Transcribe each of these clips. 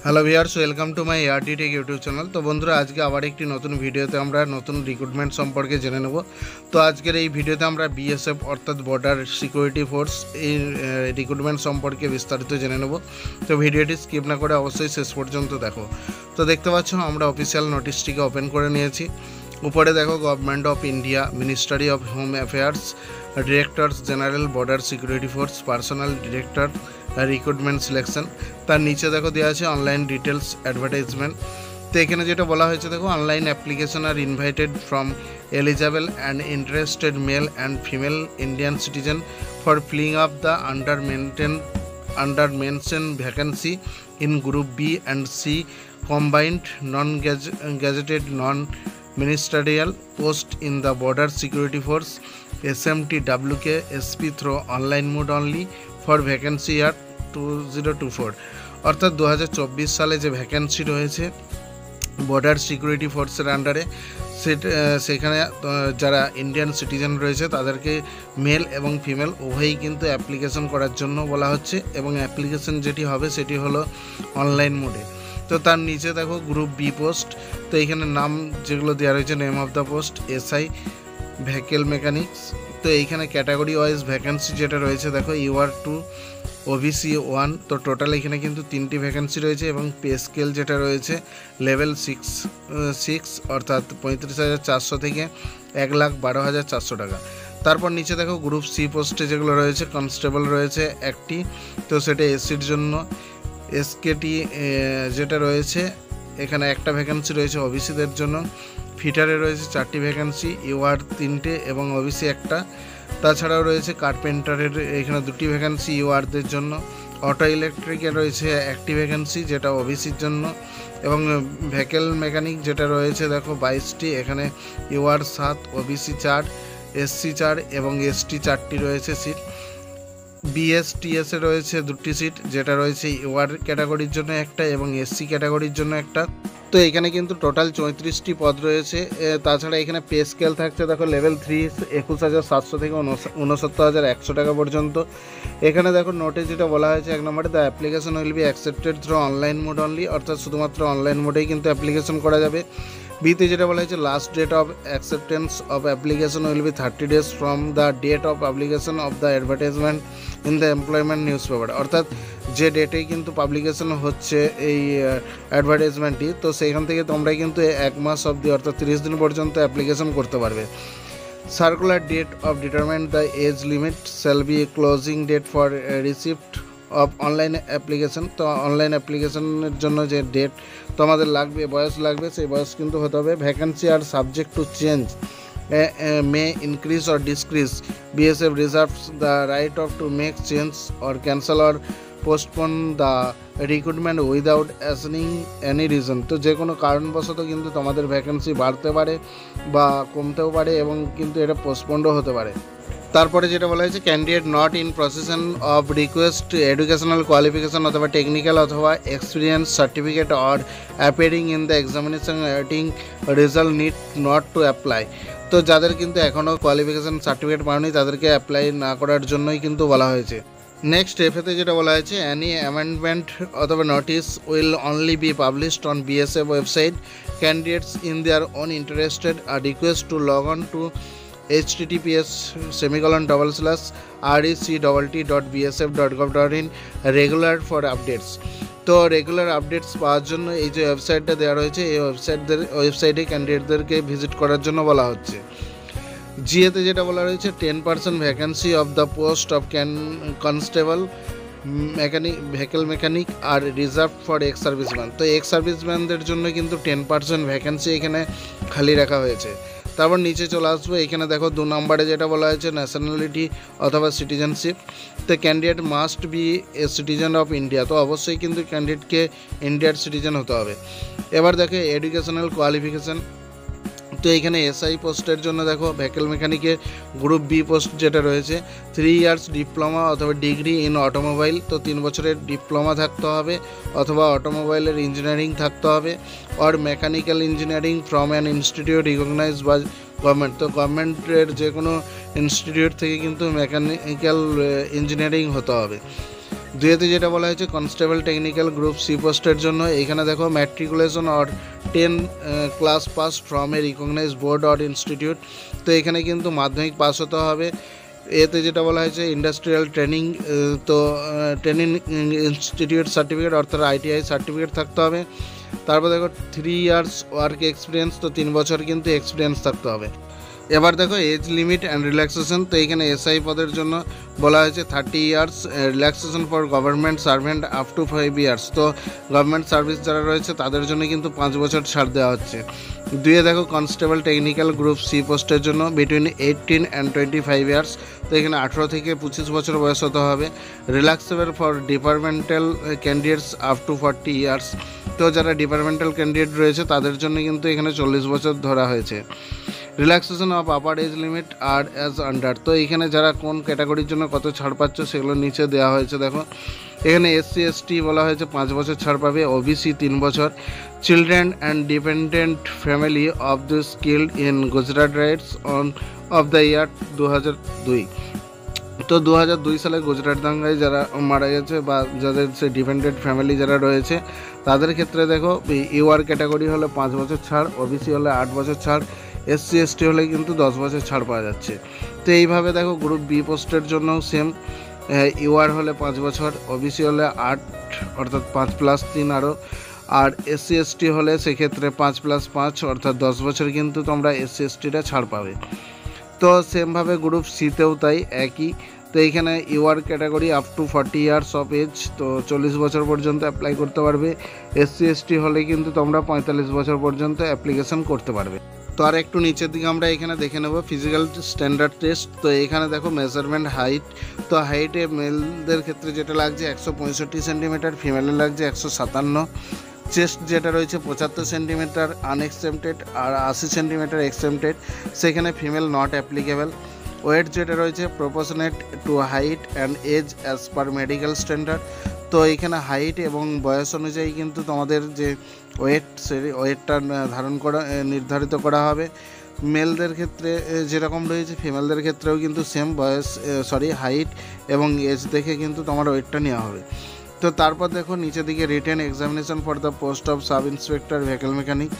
Hello viewers, welcome to my ART take YouTube channel. তো বন্ধুরা, আজকে আবার একটি নতুন ভিডিওতে আমরা নতুন রিক্রুটমেন্ট সম্পর্কে জেনে নেব। তো আজকের এই ভিডিওতে আমরা বিএসএফ অর্থাৎ বর্ডার সিকিউরিটি ফোর্স এই রিক্রুটমেন্ট সম্পর্কে বিস্তারিত জেনে নেব। তো ভিডিওটি স্কিপ না করে অবশ্যই শেষ পর্যন্ত দেখো। তো দেখতে পাচ্ছ আমরা অফিসিয়াল নোটিশটিকে ওপেন করে নিয়েছি। উপরে দেখো government of India, ministry of home affairs, directors general border security force, personal director recruitment selection. তার নিচে দেখো দেওয়া আছে অনলাইন ডিটেলস অ্যাডভার্টাইজমেন্ট। তো এখানে যেটা বলা হয়েছে দেখো, online application are invited from eligible and interested male and female Indian citizen for filling up the under mention vacancy in group B and C combined non-gazetted non-ministerial post in the border security force SMTWK SP through online mode only for vacancy year 2024। অর্থাৎ 2024 সালে যে vacancy রয়েছে border security ফোর্সের আন্ডারে, সেখানে যারা Indian citizen রয়েছে তাদেরকে মেল এবং ফিমেল উভয়ই কিন্তু অ্যাপ্লিকেশন করার জন্য বলা হচ্ছে, এবং অ্যাপ্লিকেশন যেটি হবে সেটি হলো অনলাইন মোডে। তো তার নিচে দেখো গ্রুপ বি পোস্ট। তো এইখানে নাম যেগুলো দেওয়া রয়েছে, name of the post SI vehicle mechanics. তো এইখানে ক্যাটাগরি ওয়াইজ ভ্যাকেন্সি যেটা রয়েছে দেখো UR 2 OBC 1। তো টোটাল এখানে কিন্তু 3টি ভ্যাকেন্সি রয়েছে, এবং পে স্কেল যেটা রয়েছে লেভেল 6 অর্থাৎ 35,400 থেকে 1,12,400 টাকা। তারপর নিচে দেখো গ্রুপ সি পোস্টে যেগুলো রয়েছে, কনস্টেবল রয়েছে একটি, তো সেটা এসসির জন্য। এসকেটি যেটা রয়েছে এখানে একটা ভ্যাকেন্সি রয়েছে ওবিসিদের জন্য। ফিটারে রয়েছে 4টি ভ্যাকেন্সি, UR 3টে এবং ওবিসি একটা। তাছাড়াও রয়েছে কার্পেন্টারের এখানে 2টি ভ্যাকেন্সি URদের জন্য। অটো ইলেকট্রিকে রয়েছে একটি ভ্যাকেন্সি যেটা ওবিসির জন্য, এবং ভেহিকেল মেকানিক যেটা রয়েছে দেখো 22টি, এখানে UR 7, ওবিসি 4, SC 4 এবং ST 4টি রয়েছে সিট। বিএসটিএসে রয়েছে 2টি সিট, যেটা রয়েছে UR ক্যাটাগরির জন্য একটা এবং SC ক্যাটাগরির জন্য একটা। তো এখানে কিন্তু টোটাল 34টি পদ রয়েছে। তাছাড়া এখানে পে স্কেল থাকছে দেখো লেভেল 3 21,700 থেকে 69,100 টাকা পর্যন্ত। এখানে দেখো নোটে যেটা বলা হয়েছে 1 নম্বরে, the application will be accepted through online mode only, অর্থাৎ শুধুমাত্র অনলাইন মোডেই কিন্তু অ্যাপ্লিকেশন করা যাবে। বিতে যেটা বলা হয়েছে, last date of acceptance of application will be 30 days from the date of publication of the advertisement in the employment newspaper. অর্থাৎ যে ডেটেই কিন্তু পাবলিকেশন হচ্ছে এই অ্যাডভার্টাইজমেন্টটি, তো সেইখান থেকে তোমরা কিন্তু 1 মাস অবধি অর্থাৎ 30 দিন পর্যন্ত অ্যাপ্লিকেশন করতে পারবে। Circular date of determine the age limit shall be closing date for receipt of online application. তো অনলাইন অ্যাপ্লিকেশনের জন্য যে ডেট তোমাদের লাগবে, বয়স লাগবে, সেই বয়স কিন্তু হতে হবে। Vacancy are subject to change may increase or decrease. BSF reserves the right of to make change or cancel or postpone the recruitment without assigning any reason। তো যে কোনো কারণবশত কিন্তু তোমাদের ভ্যাকেন্সি বাড়তে পারে বা কমতেও পারে, এবং কিন্তু এটা পোস্টপন্ডও হতে পারে। তারপরে যেটা বলা হয়েছে, candidate not in possession of request educational qualification অথবা টেকনিক্যাল অথবা experience certificate or appearing in the examination rating result need not to apply. তো যাদের কিন্তু এখনও কোয়ালিফিকেশান সার্টিফিকেট পাওনি তাদেরকে অ্যাপ্লাই না করার জন্যই কিন্তু বলা হয়েছে। নেক্সট এফেতে যেটা বলা হয়েছে, অ্যানি অ্যামেন্ডমেন্ট অথবা notice will only be published on BSF website. Candidates in their own interested are request to log on to https://rec.bsf.gov.in regular for updates. তো রেগুলার আপডেটস পাওয়ার জন্য এই যে ওয়েবসাইটটা দেওয়া রয়েছে, এই ওয়েবসাইটে ক্যান্ডিডেটদেরকে ভিজিট করার জন্য বলা হচ্ছে। জিএতে যেটা বলা রয়েছে, 10% vacancy of the post of constable vehicle mechanic are reserve for ex serviceman. তো এক্স সার্ভিসম্যানদের জন্য কিন্তু 10% ভ্যাকেন্সি এখানে খালি রাখা হয়েছে। তারপর নিচে চলে আসবো, এখানে দেখো 2 নম্বরে যেটা বলা হয়েছে, ন্যাশনালিটি অথবা সিটিজেনশিপ। তো candidate must B a citizen of India. তো অবশ্যই কিন্তু ক্যান্ডিডেটকে ইন্ডিয়ার সিটিজেন হতে হবে। এবার দেখো এডুকেশনাল কোয়ালিফিকেশান। তো এখানে এসআই পোস্টের জন্য দেখো ভেহিকেল মেকানিকে গ্রুপ বি পোস্ট যেটা রয়েছে, 3 years ডিপ্লোমা অথবা ডিগ্রি ইন অটোমোবাইল। তো 3 বছরের ডিপ্লোমা থাকতে হবে অথবা অটোমোবাইলের ইঞ্জিনিয়ারিং থাকতে হবে, or mechanical engineering from an institute recognised by government. তো গভর্নমেন্টের যে কোনো ইনস্টিটিউট থেকে কিন্তু মেকানিক্যাল ইঞ্জিনিয়ারিং হতে হবে। দুইতে যেটা বলা হয়েছে কনস্টেবল টেকনিক্যাল গ্রুপ সি পোস্টের জন্য, এখানে দেখো matriculation or 10 class pass from a recognise board or institute. তো এখানে কিন্তু মাধ্যমিক পাস হতে হবে। এতে যেটা বলা হয়েছে ইন্ডাস্ট্রিয়াল ট্রেনিং, তো ট্রেনিং ইনস্টিটিউট সার্টিফিকেট অর্থাৎ ITI সার্টিফিকেট থাকতে হবে। তারপর দেখো 3 ইয়ার্স ওয়ার্ক এক্সপিরিয়েন্স, তো 3 বছর কিন্তু এক্সপিরিয়েন্স থাকতে হবে। এবার দেখো এজ লিমিট অ্যান্ড রিল্যাক্সেশন, তো এখানে SI পদের জন্য বলা হয়েছে 30 years, relaxation for government servant up to 5 years. তো গভর্নমেন্ট সার্ভিস যারা রয়েছে তাদের জন্য কিন্তু 5 বছর ছাড় দেওয়া হচ্ছে। দুইয়ে দেখো কনস্টেবল টেকনিক্যাল গ্রুপ সি পোস্টের জন্য বিটুইন 18 অ্যান্ড 25 ইয়ার্স, তো এখানে 18 থেকে 25 বছর বয়স হতে হবে। Relaxable for departmental candidates up to 40 years, তো যারা ডিপার্টমেন্টাল ক্যান্ডিডেট রয়েছে তাদের জন্য কিন্তু এখানে 40 বছর ধরা হয়েছে। Relaxation of upper age limit are as under, তো এখানে যারা কোন ক্যাটাগরির জন্য কত ছাড় পাচ্ছ সেগুলো নিচে দেওয়া হয়েছে। দেখো এখানে SC ST বলা হয়েছে 5 বছর ছাড় পাবে, OBC 3 বছর, children and dependent family of the skilled in Gujarat rights on of the year 2002। তো 2002 সালে গুজরাট দাঙ্গায় যারা মারা গেছে বা যাদের সে ডিপেন্ডেন্ট ফ্যামিলি যারা রয়েছে তাদের ক্ষেত্রে দেখো UR ক্যাটাগরি হলে 5 বছর ছাড়, OBC হলে 8 বছর ছাড়, SC ST হলে কিন্তু 10 বছর ছাড় পাওয়া যাচ্ছে। তো এইভাবে দেখো গ্রুপ বি পোস্টের জন্যও সেম, UR হলে 5 বছর, OBC হলে 8 অর্থাৎ 5+3 আরও, আর SC ST হলে সেক্ষেত্রে 5+5 অর্থাৎ 10 বছর কিন্তু তোমরা SC STটা ছাড় পাবে। তো সেমভাবে গ্রুপ সিতেও তাই একই, তো এইখানে UR category up to 40 years of age, তো 40 বছর পর্যন্ত অ্যাপ্লাই করতে পারবে। SC ST হলে কিন্তু তোমরা 45 বছর পর্যন্ত অ্যাপ্লিকেশন করতে পারবে। তো আর একটু নিচের দিকে আমরা এখানে দেখে নেব ফিজিক্যাল স্ট্যান্ডার্ড টেস্ট। তো এখানে দেখো মেজারমেন্ট হাইট, তো হাইটে মেলদের ক্ষেত্রে যেটা লাগছে 165 সেন্টিমিটার, ফিমেলের লাগছে 157। চেস্ট যেটা রয়েছে 75 সেন্টিমিটার আনএক্সেপ্টেড, আর 80 সেন্টিমিটার এক্সেপ্টেড, সেখানে ফিমেল নট অ্যাপ্লিকেবল। ওয়েট যেটা রয়েছে proportionate to height and age as per medical standard, তো এখানে হাইট এবং বয়স অনুযায়ী কিন্তু তোমাদের যে ওয়েট সেই ওয়েটটা নির্ধারিত করা হবে। মেলদের ক্ষেত্রে যেরকম রয়েছে ফিমেলদের ক্ষেত্রেও কিন্তু সেম হাইট এবং এজ দেখে কিন্তু তোমার ওয়েটটা নেওয়া হবে। তো তারপর দেখো নিচের দিকে written examination for the post of sub inspector vehicle mechanic,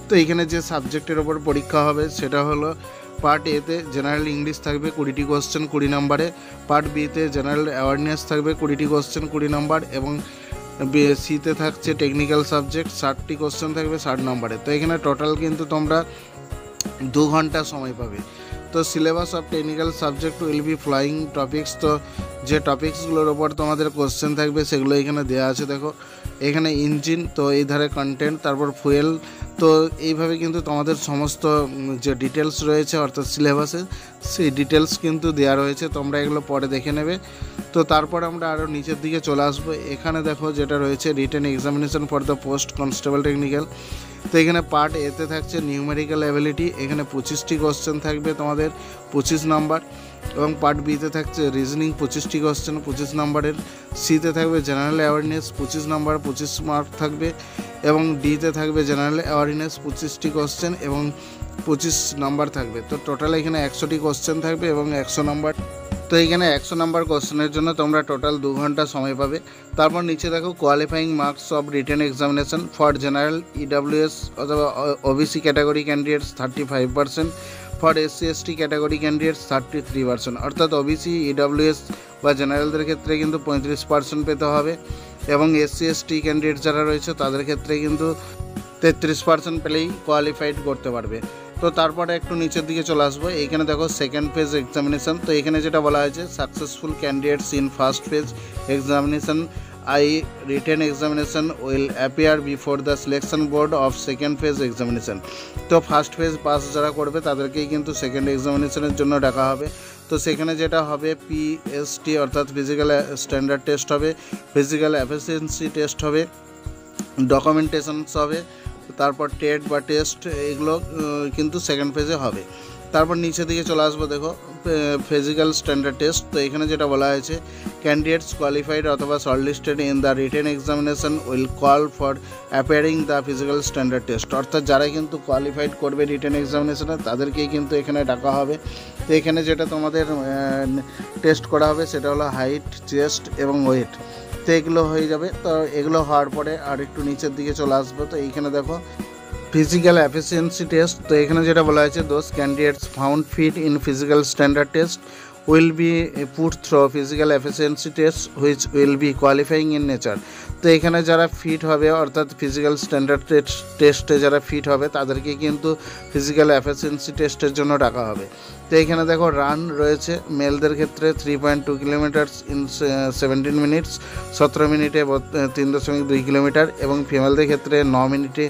তো এখানে যে সাবজেক্টের ওপর পরীক্ষা হবে সেটা হলো পার্ট এতে জেনারেল ইংলিশ থাকবে 20টি কোশ্চেন 20 নম্বরে, পার্ট বিতে জেনারেল অ্যাওয়ারনেস থাকবে 20টি কোশ্চেন 20 নম্বর, এবং সিতে থাকছে টেকনিক্যাল সাবজেক্ট 60টি কোশ্চেন থাকবে 60 নম্বরে। তো এখানে টোটাল কিন্তু তোমরা 2 ঘন্টা সময় পাবে। তো syllabus of technical subject will be flying topics, তো যে টপিক্সগুলোর ওপর তোমাদের কোশ্চেন থাকবে সেগুলো এখানে দেওয়া আছে। দেখো এখানে ইঞ্জিন, তো এই ধারে কন্টেন্ট, তারপর ফুয়েল, তো এইভাবে কিন্তু তোমাদের সমস্ত যে ডিটেলস রয়েছে অর্থাৎ সিলেবাসে সেই ডিটেলস কিন্তু দেওয়া রয়েছে, তোমরা এগুলো পরে দেখে নেবে। তো তারপর আমরা আরও নিচের দিকে চলে আসবো। এখানে দেখো যেটা রয়েছে written examination for the post constable technical, তো এখানে পার্ট এতে থাকছে নিউমেরিক্যাল অ্যাবিলিটি, এখানে 25টি কোশ্চেন থাকবে তোমাদের 25 নাম্বার, এবং পার্ট বিতে থাকছে রিজনিং 25টি কোশ্চেন 25 নাম্বারের, সিতে থাকবে জেনারেল অ্যাওয়ারনেস 25 নাম্বার 25 মার্ক থাকবে, এবং ডিতে থাকবে জেনারেল অ্যাওয়ারনেস 25টি কোশ্চেন এবং 25 নাম্বার থাকবে। তো টোটাল এখানে 100টি কোশ্চেন থাকবে এবং 100 নাম্বার। তো এখানে 100 নাম্বার কোশ্চেনের জন্য তোমরা টোটাল 2 ঘন্টা সময় পাবে। তারপর নিচে দেখো qualifying marks of written examination for general EWS অথবা OBC category candidates 35%, for SC ST category candidates 33%, অর্থাৎ OBC EWS বা জেনারেলদের ক্ষেত্রে কিন্তু 35% পেতে হবে, এবং SC ST ক্যান্ডিডেট যারা রয়েছে তাদের ক্ষেত্রে কিন্তু 33% পেলেই কোয়ালিফাইড করতে পারবে। তো তারপরে একটু নিচের দিকে চলে আসবো। এইখানে দেখো সেকেন্ড ফেজ এক্সামিনেশন, তো এখানে যেটা বলা হয়েছে successful candidates in first phase examination written examination will appear before the selection board of second phase examination. তো ফার্স্ট ফেজ পাস যারা করবে তাদেরকেই কিন্তু সেকেন্ড এক্সামিনেশনের জন্য ডাকা হবে। তো সেখানে যেটা হবে PST অর্থাৎ ফিজিক্যাল স্ট্যান্ডার্ড টেস্ট হবে, ফিজিক্যাল এফিসিয়েন্সি টেস্ট হবে, ডকুমেন্টেশনস হবে, তারপর টেট বা টেস্ট এগুলো কিন্তু সেকেন্ড ফেজে হবে। তারপর নিচে দিকে চলে আসবো। দেখো ফিজিক্যাল স্ট্যান্ডার্ড টেস্ট, তো এখানে যেটা বলা হয়েছে ক্যান্ডিডেটস কোয়ালিফাইড অথবা shortlisted in the written examination will call for appearing the physical standard test, অর্থাৎ যারা কিন্তু কোয়ালিফাইড করবে রিটেন এক্সামিনেশনে তাদেরকেই কিন্তু এখানে ডাকা হবে। তো এখানে যেটা তোমাদের টেস্ট করা হবে সেটা হলো হাইট, চেস্ট এবং ওয়েট। তো এগুলো হয়ে যাবে। তো এগুলো হওয়ার পরে আর একটু নিচের দিকে চলে আসবো। তো এইখানে দেখো ফিজিক্যাল এফিসিয়েন্সি টেস্ট। তো এখানে যেটা বলা হয়েছে, those candidates found fit in physical standard test will be put through physical efficiency tests which will be qualifying in nature। তো এখানে যারা ফিট হবে অর্থাৎ ফিজিক্যাল স্ট্যান্ডার্ড টেস্টে যারা ফিট হবে তাদেরকে কিন্তু ফিজিক্যাল এফিসিয়েন্সি টেস্টের জন্য ডাকা হবে। তো এখানে দেখো রান রয়েছে মেলদের ক্ষেত্রে 3.2 কিলোমিটার্স ইন 17 মিনিটস, 17 মিনিটে 3.2 কিলোমিটার, এবং ফিমেলদের ক্ষেত্রে 9 মিনিটে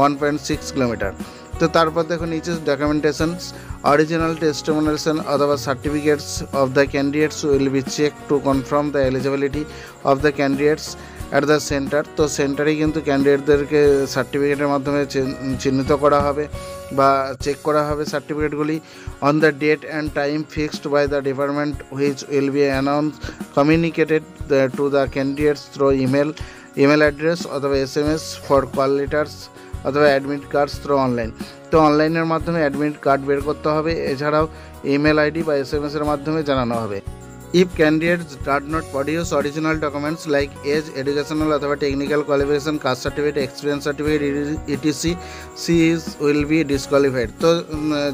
1.6 কিলোমিটার। তো তারপর দেখো নিচে ডকুমেন্টেশনস, অরিজিনাল টেস্টিমোনিয়ালস অথবা certificates of the candidates will be check to confirm the eligibility of the candidates at the centre. তো সেন্টারে কিন্তু ক্যান্ডিডেটদেরকে সার্টিফিকেটের মাধ্যমে চিহ্নিত করা হবে বা চেক করা হবে সার্টিফিকেটগুলি on the date and time fixed by the department which will be announce communicated to the candidates through email address অথবা SMS ফর কল লেটার্স অথবা অ্যাডমিট কার্ডস থ্রু অনলাইন। তো অনলাইনের মাধ্যমে অ্যাডমিট কার্ড বের করতে হবে, এছাড়াও ইমেল ID বা SMS এর মাধ্যমে জানানো হবে। If candidates did not produce original documents like age, educational অথবা technical qualification, caste certificate, experience certificate etc, she will be disqualified. তো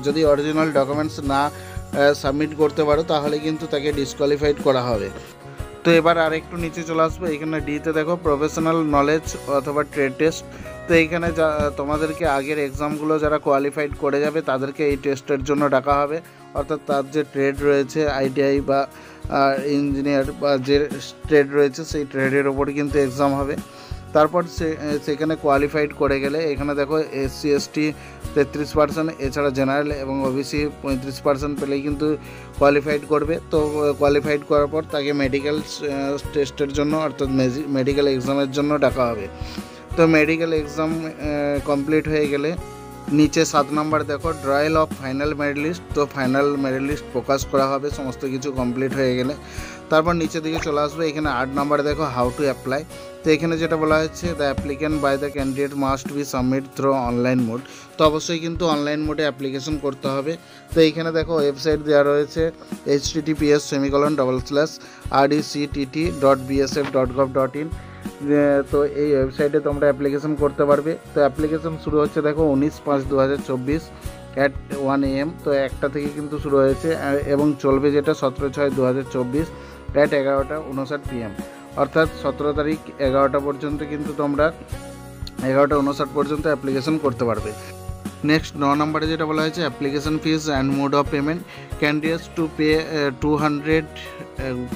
যদি অরিজিনাল ডকুমেন্টস না সাবমিট করতে পারো তাহলে কিন্তু তাকে ডিসকোয়ালিফাইড করা হবে। তো এবার আর একটু নিচে চলে আসবো। এখানে ডিতে দেখো প্রফেশনাল নলেজ অথবা ট্রেড টেস্ট। তো এইখানে তোমাদেরকে আগের এক্সামগুলো যারা কোয়ালিফাইড করে যাবে তাদেরকে এই টেস্টের জন্য ডাকা হবে, অর্থাৎ তার যে ট্রেড রয়েছে ITI বা ইঞ্জিনিয়ার বা যে ট্রেড রয়েছে সেই ট্রেডের ওপর কিন্তু এক্সাম হবে। তারপর সেখানে কোয়ালিফাইড করে গেলে এখানে দেখো SC ST 33%, এছাড়া জেনারেল এবং OBC 35% পেলেই কিন্তু কোয়ালিফাইড করবে। তো কোয়ালিফাইড করার পর তাকে মেডিকেল টেস্টের জন্য অর্থাৎ মেডিকেল এক্সামের জন্য ডাকা হবে। তো মেডিকেল এক্সাম কমপ্লিট হয়ে গেলে নিচে 7 নম্বর দেখো drawal of final merit list. তো ফাইনাল মেরিট লিস্ট প্রকাশ করা হবে সমস্ত কিছু কমপ্লিট হয়ে গেলে। তারপর নিচের দিকে চলে আসবে। এখানে 8 নম্বরে দেখো হাউ টু অ্যাপ্লাই। তো এখানে যেটা বলা হচ্ছে, the applicant by the candidate must be submit through online mode. তো অবশ্যই কিন্তু অনলাইন মোডে অ্যাপ্লিকেশন করতে হবে। তো এইখানে দেখো ওয়েবসাইট দেওয়া রয়েছে https://rdctt.bsf.gov.in। তো এই ওয়েবসাইটে তোমরা অ্যাপ্লিকেশন করতে পারবে। তো অ্যাপ্লিকেশন শুরু হচ্ছে দেখো 19/5/2024 at 1 AM। তো 1টা থেকে কিন্তু শুরু হয়েছে এবং চলবে যেটা 17/6/2024 at 11:59 PM, অর্থাৎ 17 তারিখ 11টা পর্যন্ত কিন্তু তোমরা 11:59 পর্যন্ত অ্যাপ্লিকেশন করতে পারবে। নেক্সট 9 নম্বরে যেটা বলা হয়েছে application fees and mode of payment. Candidates to pay 200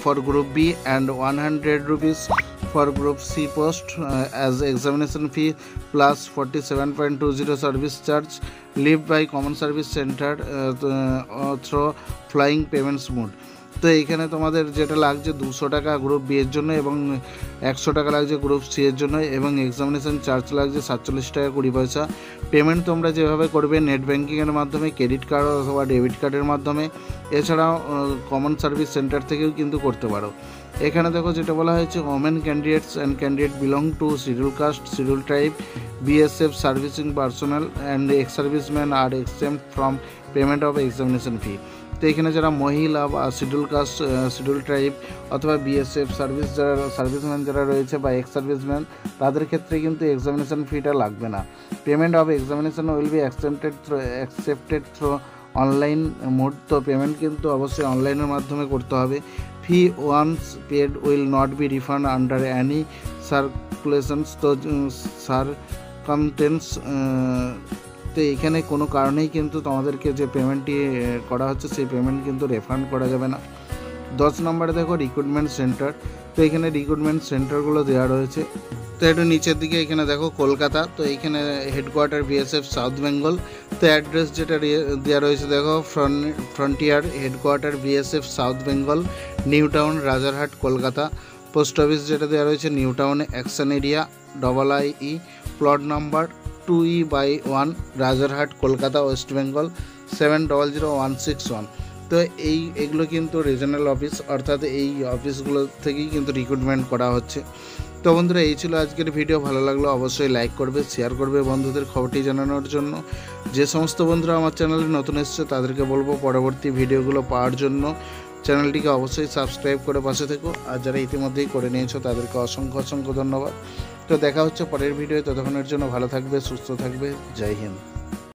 for group B and 100 rupees for group C post as examination fee plus 47.20 service charge, leave by common service center through flying payments mode। তো এইখানে তোমাদের যেটা লাগছে 200 টাকা group B এর জন্য এবং 100 টাকা লাগছে গ্রুপ C এর জন্য, এবং এক্সামিনেশন চার্জ লাগছে 47 টাকা 20 পয়সা। পেমেন্ট তোমরা যেভাবে করবে নেট ব্যাঙ্কিংয়ের মাধ্যমে, ক্রেডিট কার্ড অথবা ডেবিট কার্ডের মাধ্যমে, এছাড়াও কমন সার্ভিস সেন্টার থেকেও কিন্তু করতে পারো। এখানে দেখো যেটা বলা হয়েছে women candidates and candidate belong to schedule caste, schedule tribe, BSF servicing personal and ex serviceman are exempt from payment of examination fee. তো এখানে যারা মহিলা বা শিডিউল কাস্ট, শিডিউল ট্রাইব অথবা BSF সার্ভিসম্যান যারা রয়েছে বা এক্স সার্ভিসম্যান, তাদের ক্ষেত্রে কিন্তু এক্সামিনেশন ফিটা লাগবে না। Payment of examination will be accepted through online mode. তো পেমেন্ট কিন্তু অবশ্যই অনলাইনের মাধ্যমে করতে হবে। Fee once paid will not be refund under any circulations. তো সারকামটেন্স, তো এখানে কোনো কারণেই কিন্তু তোমাদেরকে যে পেমেন্টটি করা হচ্ছে সেই পেমেন্ট কিন্তু রিফান্ড করা যাবে না। 10 নম্বরে দেখো রিক্রুটমেন্ট সেন্টার। তো এখানে রিক্রুটমেন্ট সেন্টারগুলো দেওয়া রয়েছে। তো একটু নিচের দিকে এখানে দেখো কলকাতা। তো এইখানে হেডকোয়ার্টার BSF সাউথ বেঙ্গল। তো অ্যাড্রেস যেটা দেওয়া রয়েছে দেখো frontier headquarter BSF south Bengal, new town, Rajarhat, Kolkata. Post office যেটা দেওয়া রয়েছে নিউ টাউনে, action area IE, plot number 2E/1, Rajarhat, Kolkata, West Bengal 700161। তো এইগুলো কিন্তু রিজনাল অফিস, অর্থাৎ এই অফিসগুলো থেকেই কিন্তু রিক্রুটমেন্ট করা হচ্ছে। তো বন্ধুরা এই ছিল আজকের ভিডিও। ভালো লাগলো অবশ্যই লাইক করবে, শেয়ার করবে বন্ধুদের খবরটি জানানোর জন্য। যে সমস্ত বন্ধুরা আমার চ্যানেলে নতুন এসেছে তাদেরকে বলবো পরবর্তী ভিডিওগুলো পাওয়ার জন্য চ্যানেলটিকে অবশ্যই সাবস্ক্রাইব করে পাশে থেকো, আর যারা ইতিমধ্যেই করে নিয়েছো তাদেরকে অসংখ্য অসংখ্য ধন্যবাদ। তো দেখা হচ্ছে পরের ভিডিও, ততক্ষণের জন্য ভালো থাকবে, সুস্থ থাকবে, জয় হিন্দ।